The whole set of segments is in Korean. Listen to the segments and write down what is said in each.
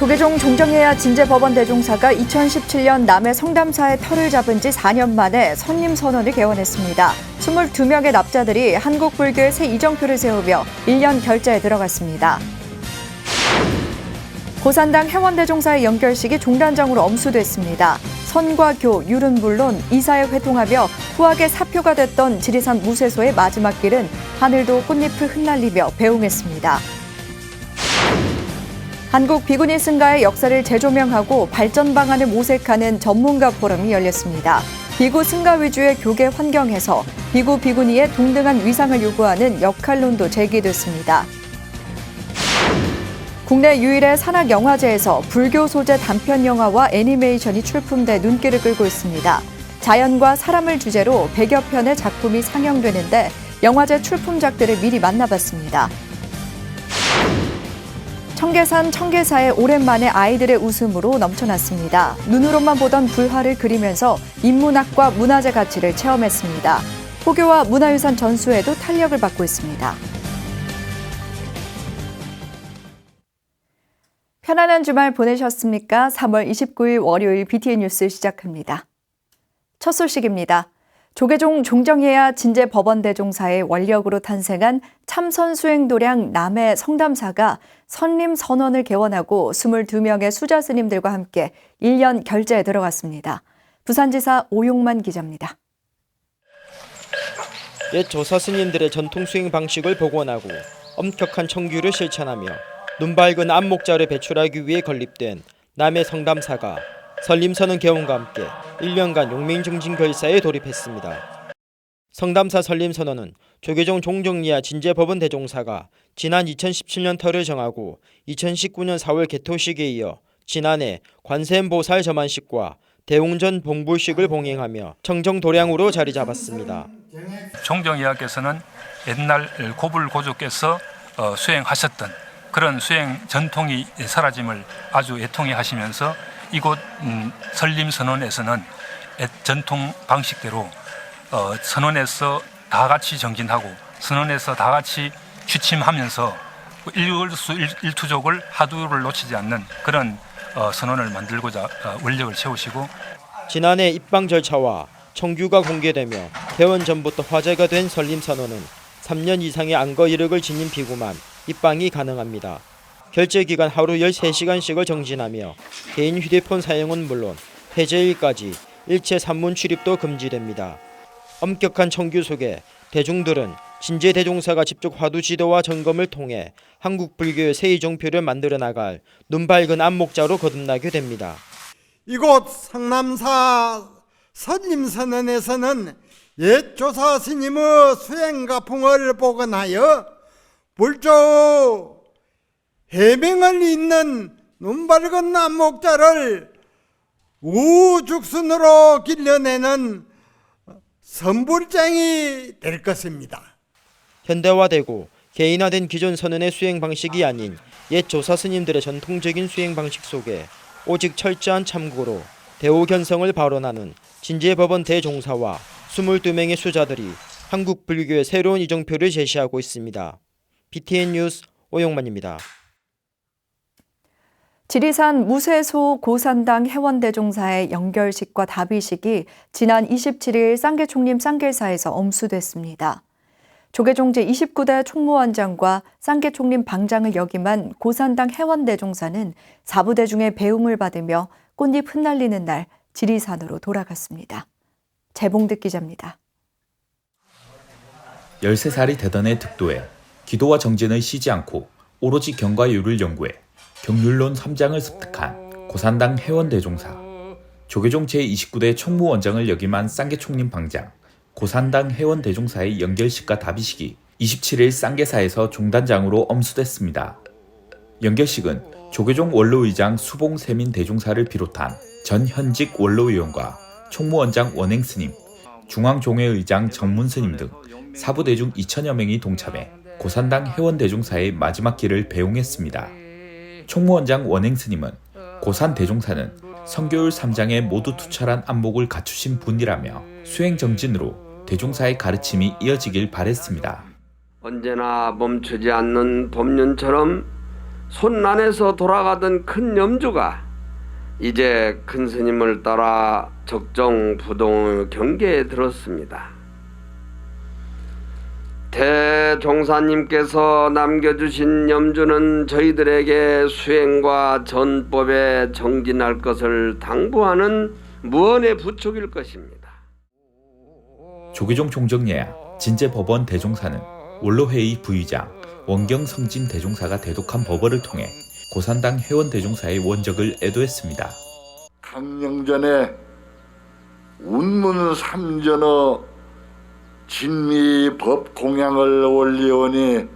조계종 종정해야 진제법원 대종사가 2017년 남해 성담사의 터를 잡은 지 4년 만에 선림선언을 개원했습니다. 22명의 납자들이 한국불교의 새 이정표를 세우며 1년 결제에 들어갔습니다. 고산당 해원대종사의 연결식이 종단장으로 엄수됐습니다. 선과 교, 율은 물론 이사에 회통하며 후하게 사표가 됐던 지리산 무쇠소의 마지막 길은 하늘도 꽃잎을 흩날리며 배웅했습니다. 한국 비구니 승가의 역사를 재조명하고 발전 방안을 모색하는 전문가 포럼이 열렸습니다. 비구 승가 위주의 교계 환경에서 비구 비구니의 동등한 위상을 요구하는 역할론도 제기됐습니다. 국내 유일의 산악영화제에서 불교 소재 단편 영화와 애니메이션이 출품돼 눈길을 끌고 있습니다. 자연과 사람을 주제로 100여 편의 작품이 상영되는데 영화제 출품작들을 미리 만나봤습니다. 청계산 청계사에 오랜만에 아이들의 웃음으로 넘쳐났습니다. 눈으로만 보던 불화를 그리면서 인문학과 문화재 가치를 체험했습니다. 포교와 문화유산 전수에도 탄력을 받고 있습니다. 편안한 주말 보내셨습니까? 3월 29일 월요일 BTN 뉴스 시작합니다. 첫 소식입니다. 조계종 종정해야 진제법원 대종사의 원력으로 탄생한 참선 수행도량 남해 성담사가 선림선언을 개원하고 22명의 수자 스님들과 함께 1년 결제에 들어갔습니다. 부산지사 오용만 기자입니다. 옛 조사 스님들의 전통 수행 방식을 복원하고 엄격한 청규를 실천하며 눈밝은 안목자를 배출하기 위해 건립된 남해 성담사가 선림선언 개원과 함께 1년간 용맹정진 결사에 돌입했습니다. 성담사 선림선언은 조계종 종정예야 진제법원 대종사가 지난 2017년 터를 정하고 2019년 4월 개토식에 이어 지난해 관세음보살 점안식과 대웅전 봉불식을 봉행하며 청정도량으로 자리 잡았습니다. 종정예야께서는 옛날 고불고조께서 수행하셨던 그런 수행 전통이 사라짐을 아주 애통해 하시면서 이곳 선림선언에서는 전통 방식대로 선언에서 다 같이 정진하고 선언에서 다 같이 취침하면서 일투족을 하두를 놓치지 않는 그런 선언을 만들고자 원력을 세우시고 지난해 입방 절차와 청규가 공개되며 개원 전부터 화제가 된 선림선언은 3년 이상의 안거 이력을 지닌 비구만 입방이 가능합니다. 결제 기간 하루 13시간씩을 정진하며 개인 휴대폰 사용은 물론 해제일까지 일체 산문 출입도 금지됩니다. 엄격한 청규 속에 대중들은 진제 대종사가 직접 화두 지도와 점검을 통해 한국 불교의 새 이정표를 만들어 나갈 눈밝은 안목자로 거듭나게 됩니다. 이곳 성남사 선림선언에서는 옛 조사 스님의 수행가풍을 복원하여 불조 해명을 잇는 눈밝은 안목자를 우죽순으로 길러내는 선불장이 될 것입니다. 현대화되고 개인화된 기존 선언의 수행 방식이 아닌 옛 조사 스님들의 전통적인 수행 방식 속에 오직 철저한 참고로 대오견성을 발언하는 진제법원 대종사와 22명의 수자들이 한국 불교의 새로운 이정표를 제시하고 있습니다. BTN 뉴스 오용만입니다. 지리산 무쇠소 고산당 해원대종사의 연결식과 답의식이 지난 27일 쌍계총림 쌍길사에서 엄수됐습니다. 조계종 제29대 총무원장과 쌍계총림 방장을 역임한 고산당 해원대종사는 사부대 중에 배움을 받으며 꽃잎 흩날리는 날 지리산으로 돌아갔습니다. 재봉득 기자입니다. 13살이 되던 해 득도해 기도와 정진을 쉬지 않고 오로지 경과 유를 연구해 경률론 3장을 습득한 고산당 해원대종사, 조계종 제29대 총무원장을 역임한 쌍계총림 방장, 고산당 해원대종사의 연결식과 답의식이 27일 쌍계사에서 종단장으로 엄수됐습니다. 연결식은 조계종 원로의장 수봉세민 대종사를 비롯한 전 현직 원로의원과 총무원장 원행스님, 중앙종회의장 정문스님 등 사부대중 2천여 명이 동참해 고산당 해원대종사의 마지막 길을 배웅했습니다. 총무원장 원행스님은 고산 대종사는 성교율 3장에 모두 투철한 안목을 갖추신 분이라며 수행정진으로 대종사의 가르침이 이어지길 바랬습니다. 언제나 멈추지 않는 법륜처럼 손난에서 돌아가던 큰 염주가 이제 큰 스님을 따라 적정 부동 경계에 들었습니다. 대종사님께서 남겨주신 염주는 저희들에게 수행과 전법에 정진할 것을 당부하는 무언의 부촉일 것입니다. 조계종 종정예야 진제법원 대종사는 원로회의 부의장 원경성진 대종사가 대독한 법어를 통해 고산당 회원 대종사의 원적을 애도했습니다. 강령전에 운문 삼전어 진미 법 공양을 올리오니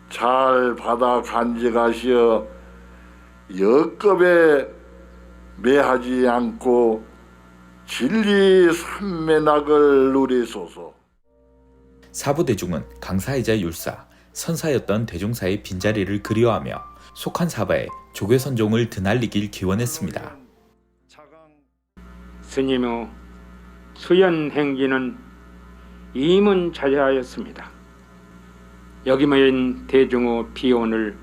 잘 받아 간직하시어 역겁에 매하지 않고 진리 삼매낙을 누리소서. 사부대중은 강사이자 율사, 선사였던 대종사의 빈자리를 그리워하며 속한 사바에 조계선종을 드날리길 기원했습니다. 스님의 수연 행기는 이문자자하였습니다. 여기 모인 대중의 비온을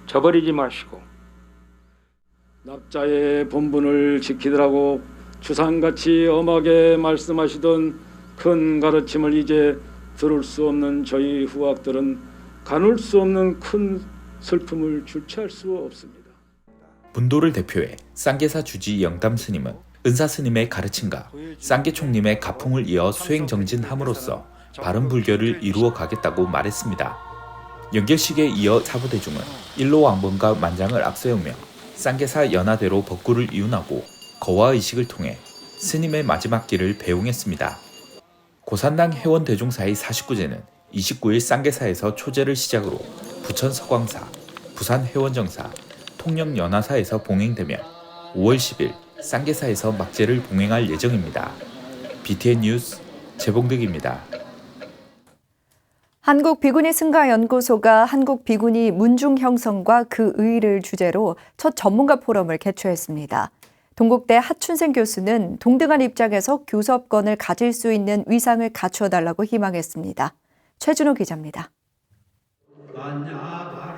저버리지 마시고 납자의 본분을 지키더라고 주상같이 엄하게 말씀하시던 큰 가르침을 이제 들을 수 없는 저희 후학들은 가눌 수 없는 큰 슬픔을 주체할 수 없습니다. 분도를 대표해 쌍계사 주지 영담 스님은 은사 스님의 가르침과 쌍계총님의 가풍을 이어 수행정진함으로써 바른 불교를 이루어 가겠다고 말했습니다. 연결식에 이어 사부대중은 일로왕번과 만장을 앞세우며 쌍계사 연화대로 법구를 이운하고 거화의식을 통해 스님의 마지막 길을 배웅했습니다. 고산당 회원 대종사의 49제는 29일 쌍계사에서 초제를 시작으로 부천 서광사, 부산 회원정사, 통영 연화사에서 봉행되며 5월 10일 쌍계사에서 막제를 봉행할 예정입니다. BTN 뉴스 재봉득입니다. 한국비구니승가연구소가 한국비구니 문중 형성과 그 의의를 주제로 첫 전문가 포럼을 개최했습니다. 동국대 하춘생 교수는 동등한 입장에서 교섭권을 가질 수 있는 위상을 갖춰달라고 희망했습니다. 최준호 기자입니다.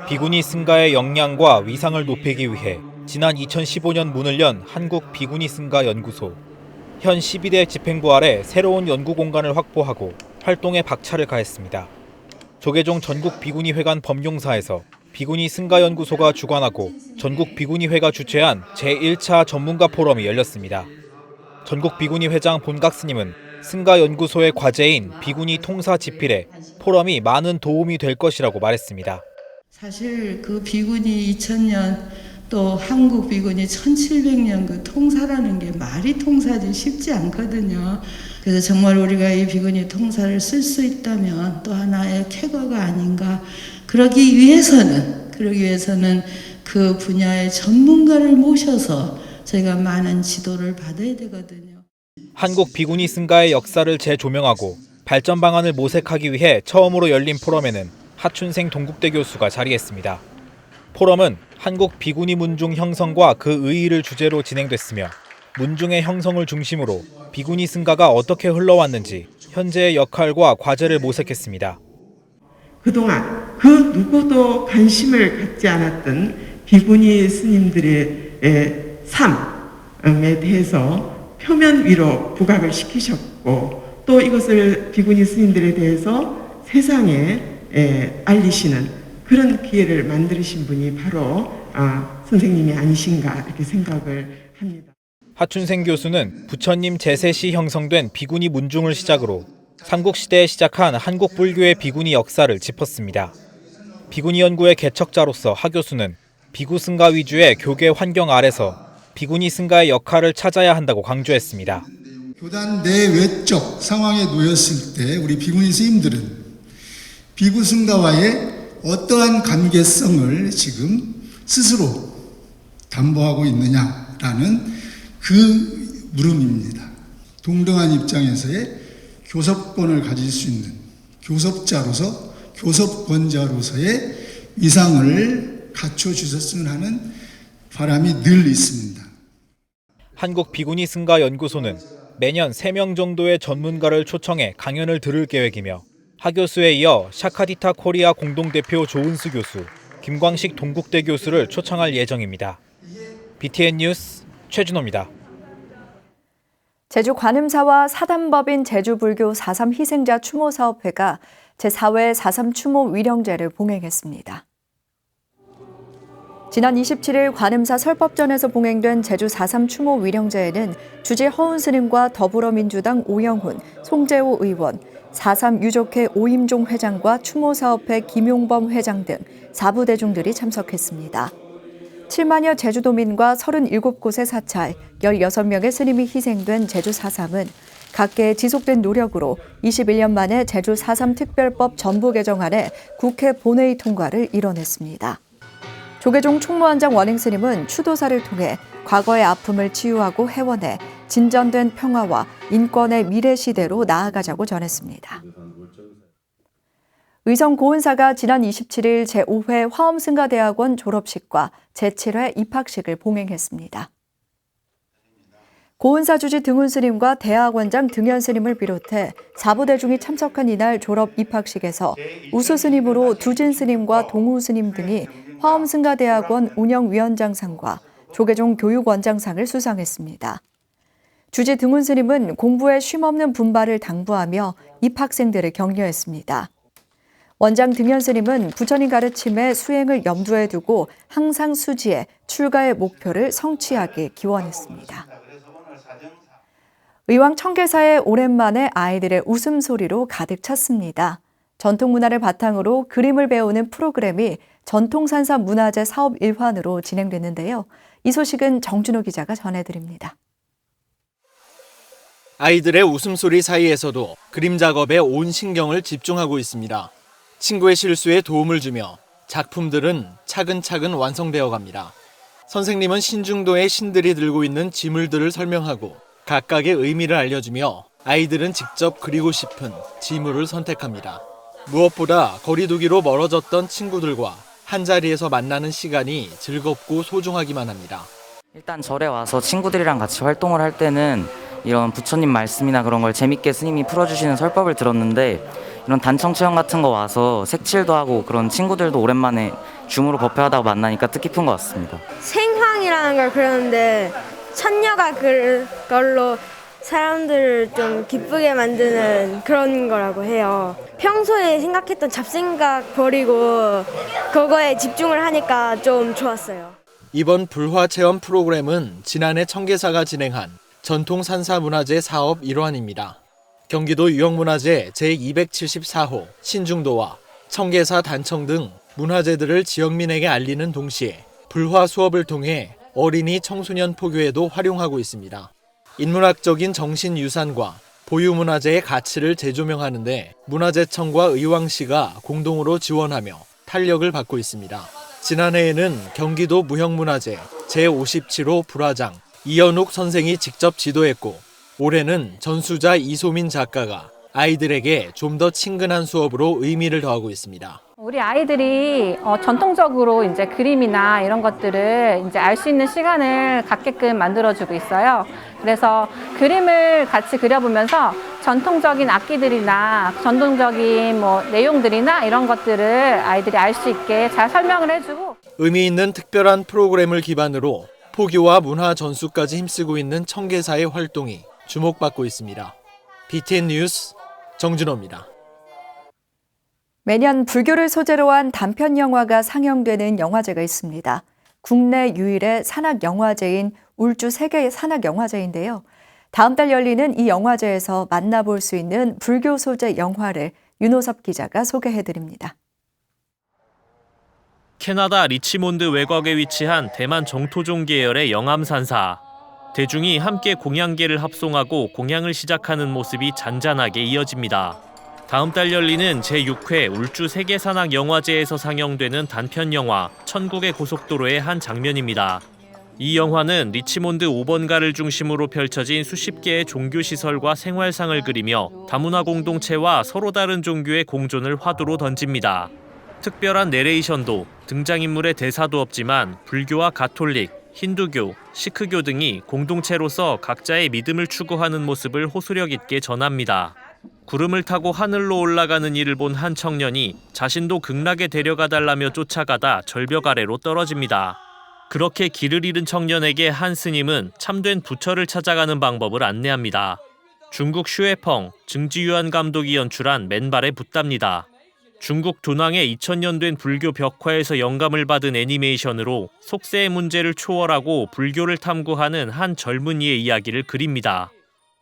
비구니 승가의 역량과 위상을 높이기 위해 지난 2015년 문을 연 한국비구니승가연구소. 현 12대 집행부 아래 새로운 연구 공간을 확보하고 활동에 박차를 가했습니다. 조계종 전국비구니회관 법용사에서 비구니승가연구소가 주관하고 전국비구니회가 주최한 제1차 전문가 포럼이 열렸습니다. 전국비구니회장 본각스님은 승가연구소의 과제인 비구니 통사 집필에 포럼이 많은 도움이 될 것이라고 말했습니다. 사실 그 비구니 2000년 또 한국 비구니 1700년 그 통사라는 게 말이 통사지 쉽지 않거든요. 그래서 정말 우리가 이 비구니 통사를 쓸 수 있다면 또 하나의 쾌거가 아닌가. 그러기 위해서는 그 분야의 전문가를 모셔서 저희가 많은 지도를 받아야 되거든요. 한국 비구니 승가의 역사를 재조명하고 발전 방안을 모색하기 위해 처음으로 열린 포럼에는 하춘생 동국대 교수가 자리했습니다. 포럼은 한국 비구니 문중 형성과 그 의의를 주제로 진행됐으며 문중의 형성을 중심으로 비구니 승가가 어떻게 흘러왔는지 현재의 역할과 과제를 모색했습니다. 그동안 그 누구도 관심을 갖지 않았던 비구니 스님들의 삶에 대해서 표면 위로 부각을 시키셨고 또 이것을 비구니 스님들에 대해서 세상에 알리시는 그런 기회를 만드신 분이 바로 선생님이 아니신가 이렇게 생각을 합니다. 하춘생 교수는 부처님 제세 시 형성된 비구니 문중을 시작으로 삼국시대에 시작한 한국 불교의 비구니 역사를 짚었습니다. 비구니 연구의 개척자로서 하 교수는 비구 승가 위주의 교계 환경 아래서 비구니 승가의 역할을 찾아야 한다고 강조했습니다. 교단 내외적 상황에 놓였을 때 우리 비구니 스님들은 비구 승가와의 어떠한 관계성을 지금 스스로 담보하고 있느냐라는 그 물음입니다. 동등한 입장에서의 교섭권을 가질 수 있는 교섭자로서 교섭권자로서의 위상을 갖춰주셨으면 하는 바람이 늘 있습니다. 한국 비구니 승가 연구소는 매년 3명 정도의 전문가를 초청해 강연을 들을 계획이며 하 교수에 이어 샤카디타 코리아 공동대표 조은수 교수, 김광식 동국대 교수를 초청할 예정입니다. BTN 뉴스 최준호입니다. 제주 관음사와 사단법인 제주불교 4.3 희생자 추모사업회가 제4회 4.3 추모 위령제를 봉행했습니다. 지난 27일 관음사 설법전에서 봉행된 제주 4.3 추모 위령제에는 주지 허운 스님과 더불어민주당 오영훈, 송재호 의원, 4.3 유족회 오임종 회장과 추모사업회 김용범 회장 등 4부 대중들이 참석했습니다. 7만여 제주도민과 37곳의 사찰, 16명의 스님이 희생된 제주 4.3은 각계의 지속된 노력으로 21년 만에 제주 4.3 특별법 전부 개정안의 국회 본회의 통과를 이뤄냈습니다. 조계종 총무원장 원행스님은 추도사를 통해 과거의 아픔을 치유하고 회원해 진전된 평화와 인권의 미래 시대로 나아가자고 전했습니다. 의성 고은사가 지난 27일 제5회 화엄승가대학원 졸업식과 제7회 입학식을 봉행했습니다. 고은사 주지 등훈 스님과 대학원장 등현 스님을 비롯해 4부 대중이 참석한 이날 졸업 입학식에서 우수 스님으로 두진 스님과 동우 스님 등이 화엄승가대학원 운영위원장상과 조계종 교육원장상을 수상했습니다. 주지 등훈 스님은 공부에 쉼없는 분발을 당부하며 입학생들을 격려했습니다. 원장 등현 스님은 부처님 가르침의 수행을 염두에 두고 항상 수지에 출가의 목표를 성취하길 기원했습니다. 의왕 청계사에 오랜만에 아이들의 웃음소리로 가득 찼습니다. 전통문화를 바탕으로 그림을 배우는 프로그램이 전통산사 문화재 사업 일환으로 진행됐는데요. 이 소식은 정준호 기자가 전해드립니다. 아이들의 웃음소리 사이에서도 그림 작업에 온 신경을 집중하고 있습니다. 친구의 실수에 도움을 주며 작품들은 차근차근 완성되어 갑니다. 선생님은 신중도의 신들이 들고 있는 지물들을 설명하고 각각의 의미를 알려주며 아이들은 직접 그리고 싶은 지물을 선택합니다. 무엇보다 거리두기로 멀어졌던 친구들과 한자리에서 만나는 시간이 즐겁고 소중하기만 합니다. 일단 절에 와서 친구들이랑 같이 활동을 할 때는 이런 부처님 말씀이나 그런 걸 재밌게 스님이 풀어주시는 설법을 들었는데 이런 단청 체험 같은 거 와서 색칠도 하고 그런 친구들도 오랜만에 줌으로 법회하다가 만나니까 뜻깊은 것 같습니다. 생황이라는 걸 그렸는데 천녀가 그걸로 사람들을 좀 기쁘게 만드는 그런 거라고 해요. 평소에 생각했던 잡생각 버리고 그거에 집중을 하니까 좀 좋았어요. 이번 불화 체험 프로그램은 지난해 청계사가 진행한 전통산사문화재 사업 일환입니다. 경기도 유형문화재 제274호 신중도와 청계사 단청 등 문화재들을 지역민에게 알리는 동시에 불화 수업을 통해 어린이 청소년 포교에도 활용하고 있습니다. 인문학적인 정신유산과 보유문화재의 가치를 재조명하는 데 문화재청과 의왕시가 공동으로 지원하며 탄력을 받고 있습니다. 지난해에는 경기도 무형문화재 제57호 불화장 이연욱 선생이 직접 지도했고 올해는 전수자 이소민 작가가 아이들에게 좀 더 친근한 수업으로 의미를 더하고 있습니다. 우리 아이들이 전통적으로 이제 그림이나 이런 것들을 이제 알 수 있는 시간을 갖게끔 만들어주고 있어요. 그래서 그림을 같이 그려보면서 전통적인 악기들이나 전통적인 내용들이나 이런 것들을 아이들이 알 수 있게 잘 설명을 해주고 의미 있는 특별한 프로그램을 기반으로 포교와 문화 전수까지 힘쓰고 있는 청계사의 활동이 주목받고 있습니다. BTN 뉴스 정준호입니다. 매년 불교를 소재로 한 단편 영화가 상영되는 영화제가 있습니다. 국내 유일의 산악영화제인 울주 세계 산악영화제인데요. 다음 달 열리는 이 영화제에서 만나볼 수 있는 불교 소재 영화를 윤호섭 기자가 소개해드립니다. 캐나다 리치몬드 외곽에 위치한 대만 정토종 계열의 영암산사. 대중이 함께 공양계를 합송하고 공양을 시작하는 모습이 잔잔하게 이어집니다. 다음 달 열리는 제6회 울주 세계산악영화제에서 상영되는 단편 영화 천국의 고속도로의 한 장면입니다. 이 영화는 리치몬드 5번가를 중심으로 펼쳐진 수십 개의 종교시설과 생활상을 그리며 다문화 공동체와 서로 다른 종교의 공존을 화두로 던집니다. 특별한 내레이션도 등장인물의 대사도 없지만 불교와 가톨릭, 힌두교, 시크교 등이 공동체로서 각자의 믿음을 추구하는 모습을 호소력 있게 전합니다. 구름을 타고 하늘로 올라가는 이를 본 한 청년이 자신도 극락에 데려가 달라며 쫓아가다 절벽 아래로 떨어집니다. 그렇게 길을 잃은 청년에게 한 스님은 참된 부처를 찾아가는 방법을 안내합니다. 중국 슈에펑 증지유한 감독이 연출한 맨발의 붓답니다. 중국 도낭의 2000년 된 불교 벽화에서 영감을 받은 애니메이션으로 속세의 문제를 초월하고 불교를 탐구하는 한 젊은이의 이야기를 그립니다.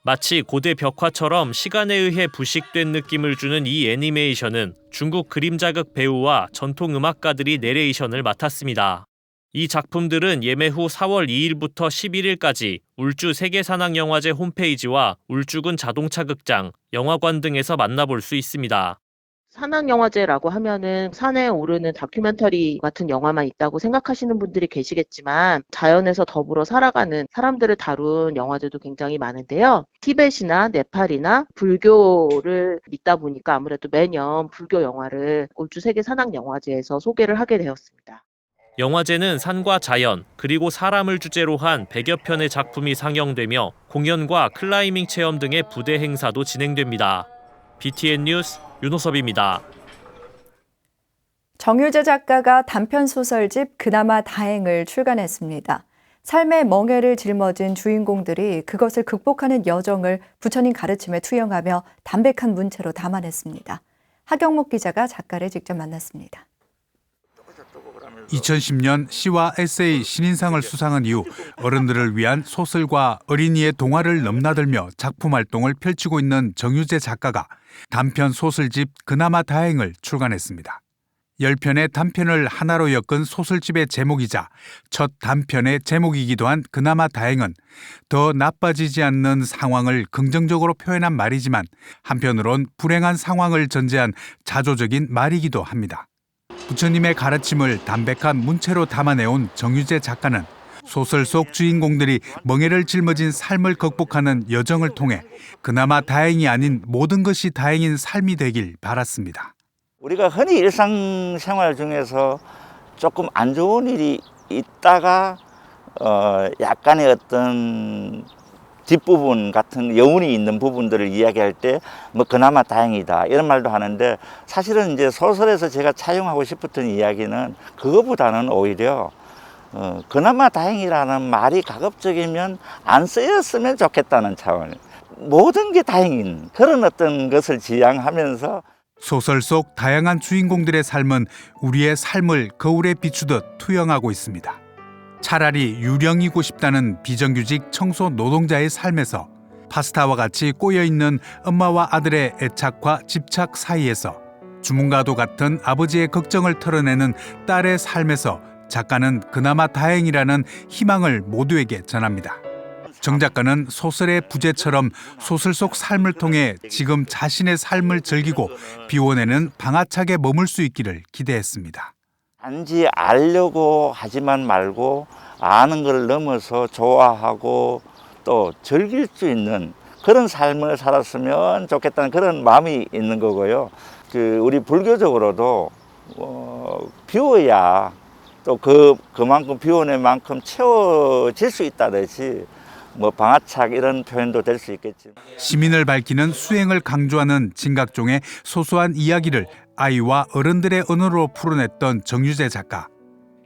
마치 고대 벽화처럼 시간에 의해 부식된 느낌을 주는 이 애니메이션은 중국 그림자극 배우와 전통 음악가들이 내레이션을 맡았습니다. 이 작품들은 예매 후 4월 2일부터 11일까지 울주 세계산악영화제 홈페이지와 울주군 자동차극장, 영화관 등에서 만나볼 수 있습니다. 산악영화제라고 하면은 산에 오르는 다큐멘터리 같은 영화만 있다고 생각하시는 분들이 계시겠지만 자연에서 더불어 살아가는 사람들을 다룬 영화들도 굉장히 많은데요. 티벳이나 네팔이나 불교를 믿다 보니까 아무래도 매년 불교 영화를 울주 세계산악영화제에서 소개를 하게 되었습니다. 영화제는 산과 자연, 그리고 사람을 주제로 한 100여 편의 작품이 상영되며 공연과 클라이밍 체험 등의 부대 행사도 진행됩니다. BTN 뉴스 윤호섭입니다. 정유재 작가가 단편 소설집 그나마 다행을 출간했습니다. 삶의 멍해를 짊어진 주인공들이 그것을 극복하는 여정을 부처님 가르침에 투영하며 담백한 문체로 담아냈습니다. 하경목 기자가 작가를 직접 만났습니다. 2010년 시와 에세이 신인상을 수상한 이후 어른들을 위한 소설과 어린이의 동화를 넘나들며 작품 활동을 펼치고 있는 정유재 작가가 단편 소설집 그나마 다행을 출간했습니다. 10편의 단편을 하나로 엮은 소설집의 제목이자 첫 단편의 제목이기도 한 그나마 다행은 더 나빠지지 않는 상황을 긍정적으로 표현한 말이지만 한편으론 불행한 상황을 전제한 자조적인 말이기도 합니다. 부처님의 가르침을 담백한 문체로 담아내온 정유재 작가는 소설 속 주인공들이 멍해를 짊어진 삶을 극복하는 여정을 통해 그나마 다행이 아닌 모든 것이 다행인 삶이 되길 바랐습니다. 우리가 흔히 일상생활 중에서 조금 안 좋은 일이 있다가 약간의 어떤 뒷부분 같은 여운이 있는 부분들을 이야기할 때 뭐 그나마 다행이다 이런 말도 하는데 사실은 이제 소설에서 제가 차용하고 싶었던 이야기는 그거보다는 오히려 그나마 다행이라는 말이 가급적이면 안 쓰였으면 좋겠다는 차원, 모든 게 다행인 그런 어떤 것을 지향하면서 소설 속 다양한 주인공들의 삶은 우리의 삶을 거울에 비추듯 투영하고 있습니다. 차라리 유령이고 싶다는 비정규직 청소 노동자의 삶에서 파스타와 같이 꼬여있는 엄마와 아들의 애착과 집착 사이에서 주문과도 같은 아버지의 걱정을 털어내는 딸의 삶에서 작가는 그나마 다행이라는 희망을 모두에게 전합니다. 정 작가는 소설의 부제처럼 소설 속 삶을 통해 지금 자신의 삶을 즐기고 비워내는 방아착에 머물 수 있기를 기대했습니다. 단지 알려고 하지만 말고 아는 걸 넘어서 좋아하고 또 즐길 수 있는 그런 삶을 살았으면 좋겠다는 그런 마음이 있는 거고요. 우리 불교적으로도 비워야 또 그만큼 비워낸 만큼 채워질 수 있다듯이 뭐 방아착 이런 표현도 될 수 있겠지. 시민을 밝히는 수행을 강조하는 진각종의 소소한 이야기를 아이와 어른들의 언어로 풀어냈던 정유재 작가.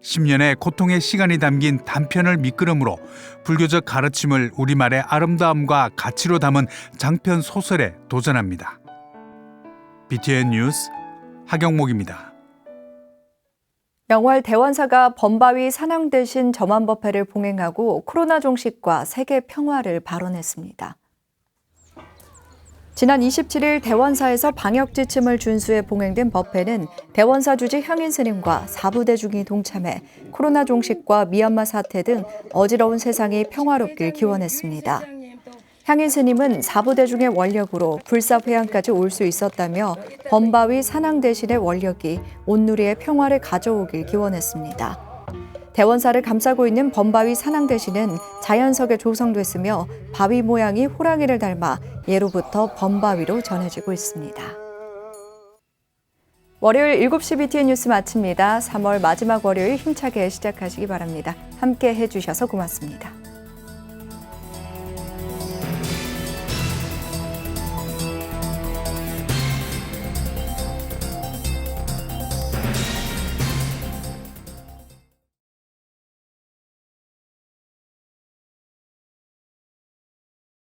10년의 고통의 시간이 담긴 단편을 밑그림으로 불교적 가르침을 우리말의 아름다움과 가치로 담은 장편 소설에 도전합니다. BTN 뉴스 하경목입니다. 영월 대원사가 범바위 산왕 대신 점안법회를 봉행하고 코로나 종식과 세계 평화를 발언했습니다. 지난 27일 대원사에서 방역 지침을 준수해 봉행된 법회는 대원사 주지 향인 스님과 사부대중이 동참해 코로나 종식과 미얀마 사태 등 어지러운 세상이 평화롭길 기원했습니다. 향인 스님은 사부대중의 원력으로 불사회양까지 올 수 있었다며 범바위 산왕 대신의 원력이 온누리의 평화를 가져오길 기원했습니다. 대원사를 감싸고 있는 범바위 산왕 대신은 자연석에 조성됐으며 바위 모양이 호랑이를 닮아 예로부터 범바위로 전해지고 있습니다. 월요일 7시 BTN 뉴스 마칩니다. 3월 마지막 월요일 힘차게 시작하시기 바랍니다. 함께 해주셔서 고맙습니다.